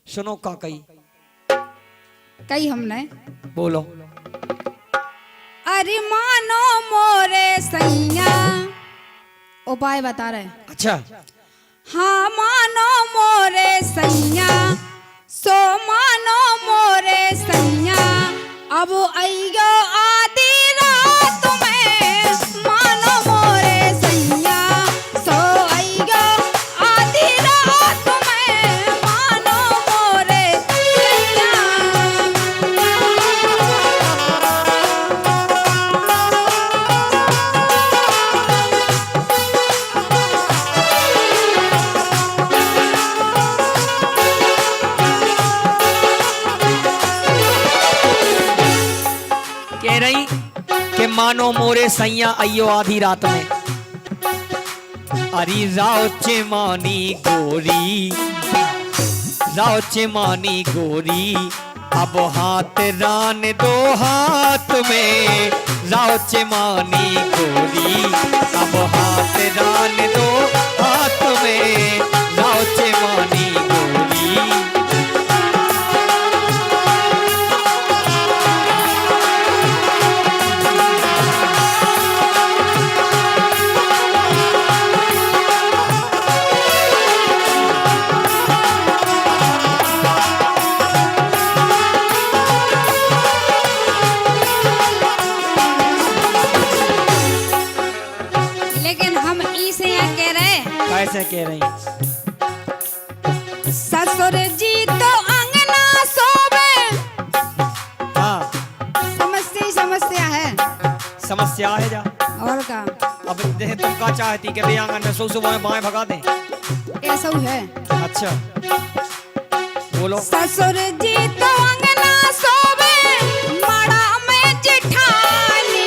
सुनो का कही कही हमने बोलो। अरे मानो मोरे सैया उपाय बता रहे। अच्छा हाँ मानो मोरे सैया सो मानो मोरे सैया अब अयो आधी रात में मानो मोरे सैया सो अयो आधी रात में मानो मोरे सैया। कह रही कि मानो मोरे सैया अयो आधी रात में। अरे राव चेमानी गोरी राव चेमानी गोरी अब हाथ रान दो हाथ में। राव चेमानी गोरी अब हाथ रान दो हाथ में। राव चेमानी गोरी लेकिन हम इसे यहाँ कह रहे कैसे कह रही? ससुर जी तो अंगना सोवे। हाँ समस्या ही समस्या है समस्या है जा। और का अब देख तुम क्या चाहती कि भैया आंगन में सो सुबह बाएं भगा दें? ऐसा ही है। अच्छा बोलो। ससुर जी तो अंगना सोवे माड़ा में जिठानी।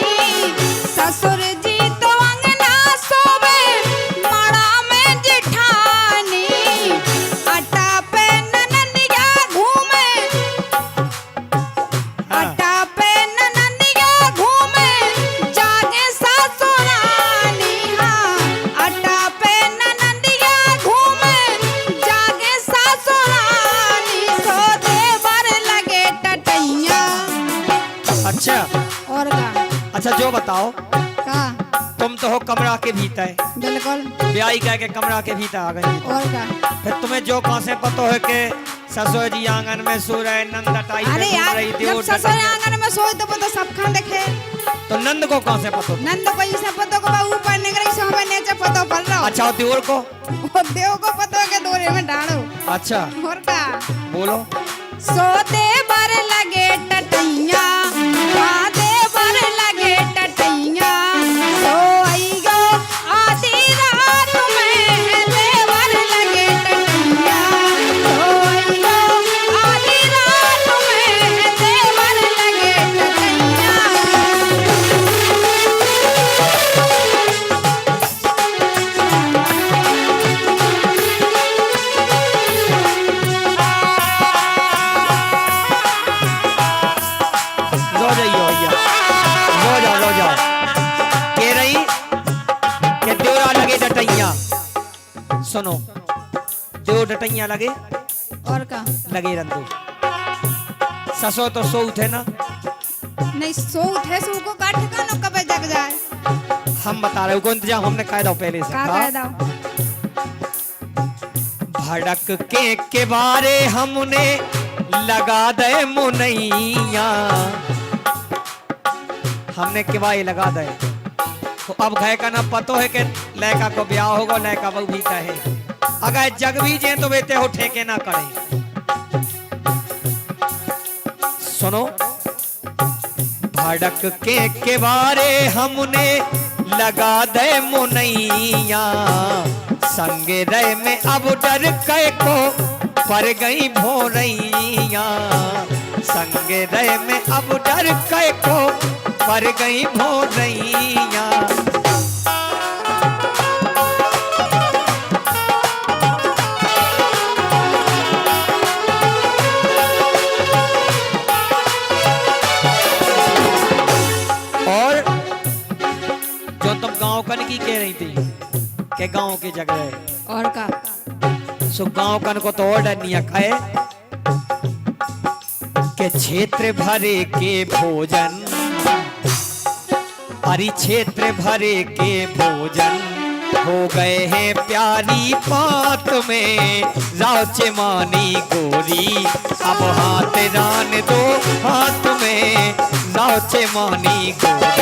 ससुर जी तो अंगना सोवे माड़ा में जिठानी। आटा पे नननिया घूमे हाँ। आटा पे नननिया घूमे जागे ससुरानी। हाँ आटा पे नननिया घूमे जागे ससुरानी। सो देवर लगे टटैया। अच्छा और का अच्छा जो बताओ का तुम तो हो कमरा के भीतर बिल्कुल। ब्याई कह के कमरा के भीतर आ गई। और का फिर तुम्हें जो कहाँ से पता है कि ससुर जी आंगन में सो रहे नंद टाई पे अरे घूम यार रही थी जब और ससुर डटी। आंगन में सोए तो सब खान देखे। तो नंद को कहाँ से पता? नंद को इसे पतो को बाबू पढ़ने के लिए हमें नीचे पतो पड़ रहा। अच्छा और देवर को? और देव को पतो के दोरे में डालो। अच्छा और का बोलो। सोते बर लगे टटैया। हाँ देवर लगे टटैया। सो अइयो आधी रात में देवर लगे टटैया। सो अइयो आधी रात में देवर लगे टटैया। रो जाइयो भैया रो जाओ कह रही कि देवरा लगे डटैया। सुनो दो डटैया लगे और का लगे रंदू। ससो तो सो उठे ना। नहीं सो उठे सो को काट का न कब जग जाए। हम बता रहे हो को इंतजाम हमने कह दो पहले से। का हाँ? कह दो भड़क के बारे हमने लगा दे मुनैया। हमने किवाई लगा दे तो अब घय का ना पतो है कि लड़का को ब्याह होगा लड़का बहु भी कहे। अगर जग भी जे तो बेते हो ठेके ना करे। सुनो भड़क के बारे हमने लगा दे मुनैया। संगे रह में अब डर कै को पर गई भोरैया। संगे रह में अब डर कै को पर गई भोरैया। कन की कह रही थी कि गांव की जगह है और का सो गांव कन को तो और डर नहीं खाए के क्षेत्र भरे के भोजन, हरि क्षेत्र भरे के भोजन हो गए हैं प्यारी पात में, राउचे मानी गोरी अब हाथ रान दो हाथ में, राउचे मानी गोरी।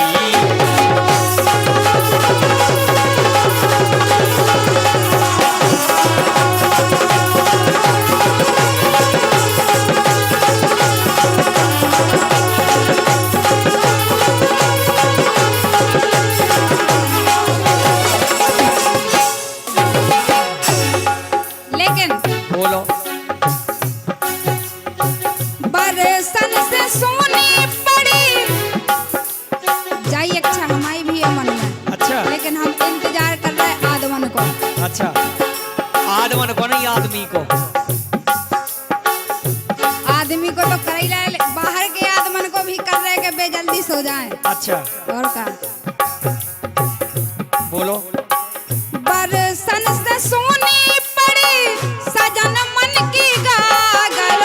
लेकिन बोलो। बरसन से सोनी पड़ी जाई, अच्छा हमारी भी है मन में। अच्छा लेकिन हम इंतजार कर रहे हैं आदमन को। अच्छा, आदमन को नहीं आदमी को। आदमी को तो कर ही रहे, बाहर के आदमन को भी कर रहे हैं कि बे जल्दी सो जाए। अच्छा और का बोलो। बरसन से सोनी पड़ी सजन मन की गागर,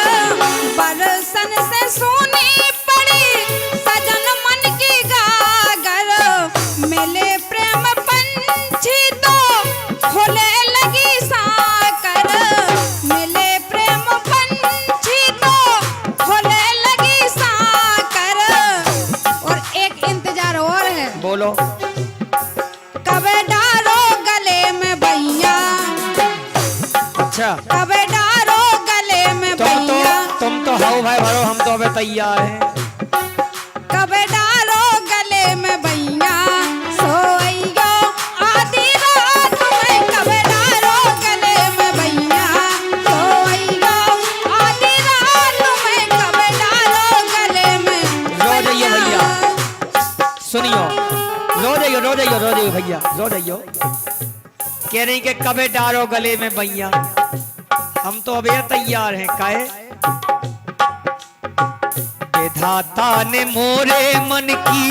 बरसन से सोनी पड़ी सजन मन की गागर, मिले प्रेम पंछी तो खोले लगी साकर, मिले प्रेम पंछी तो खोले लगी साकर। और एक इंतजार और है, बोलो। कब डारो गले में भैया, अच्छा कब डारो गले में भैया, तुम तो हाउ भाई भरो, हम तो अबे तैयार हैं। कब डारो गले में भैया, सोइयो आधी रात में, कब डारो गले में भैया, सोइयो आधी रात में, कब डारो गले में रो जाइयो भैया, सुनियो, रो जाइयो रो जाइयो रो जाइयो भैया, रो जाइयो। कह रही कि कबे डारो गले में भैया, हम तो अबे तैयार हैं। काहे? विधाता ने मोरे मन की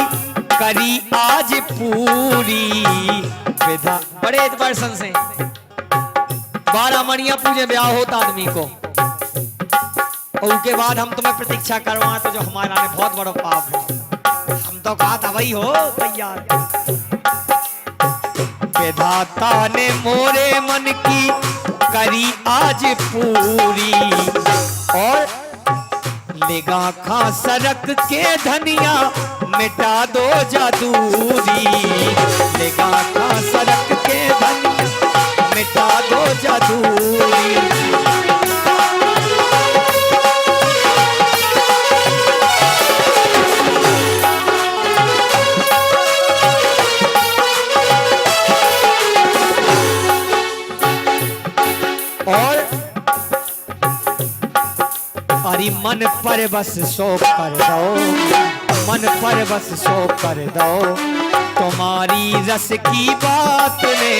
करी आज पूरी, विधा बड़े एतबार से 12 मणिया पूजे ब्याह होता आदमी को, और उसके बाद हम तुम्हें प्रतीक्षा करवाएं तो जो हमारा ने बहुत बड़ा पाप है। हम तो कहा था भाई हो तैयार। विधाता ने मोरे मन की करी आज पूरी, और लेगा खा सरक के धनिया मिटा दो जादूरी, लेगा खा सरक के धनिया मिटा दो जादूरी। और अरे मन पर बस सो कर दो, मन पर बस सो कर दो, तुम्हारी रस की बात ने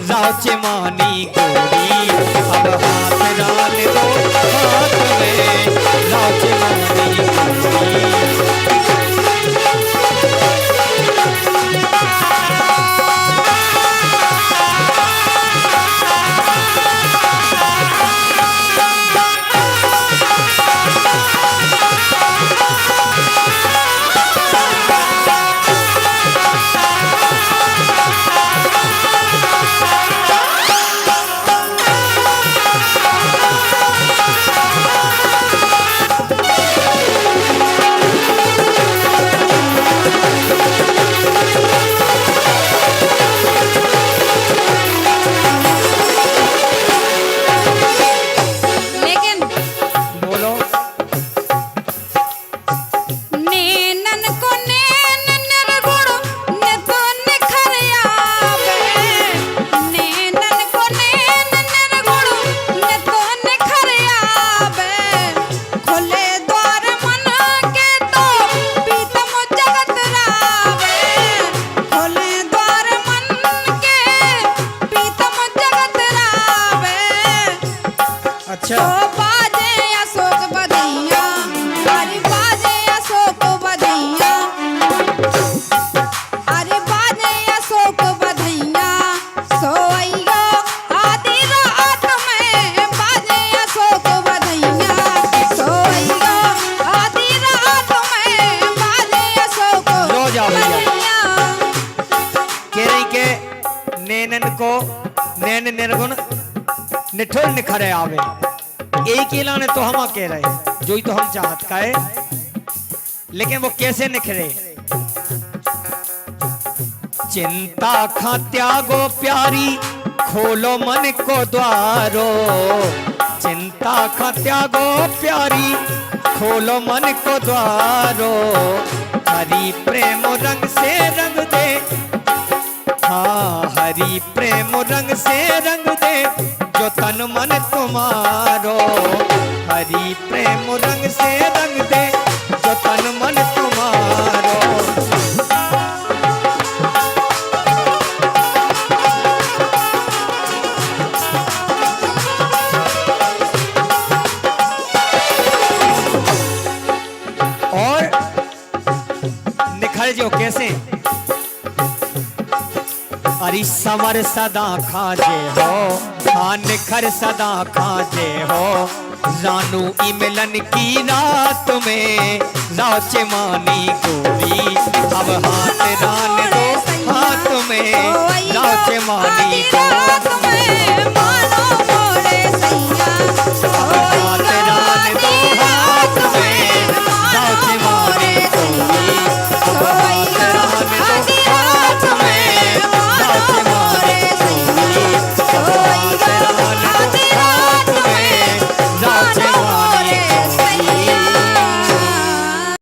राउचे मानी गोरी, अब हाथ डाल दो हाथ में, राउचे मानी गोरी। निठुर निखरे आवे। एक ही लाने तो हम कह रहे जो ही तो हम चाहत का है, लेकिन वो कैसे निखरे। चिंता खा त्यागो प्यारी, खोलो मन को द्वारो। चिंता खा त्यागो प्यारी, खोलो मन को द्वारो। हरि प्रेम रंग से रंग दे, हाँ हरि प्रेम रंग से रंग दे जो तन मन तुम्हारो। हरि प्रेम रंग से रंग दे जो तन मन तुम्हारो। और निखर जो कैसे, अरे समर सदा खाजे हो, हाँ निखर सदा खाजे हो। जानू ई मिलन की रात में राचे मानी गोरी। अब हाथ रान दो हाथ में राचे मानी गोरी।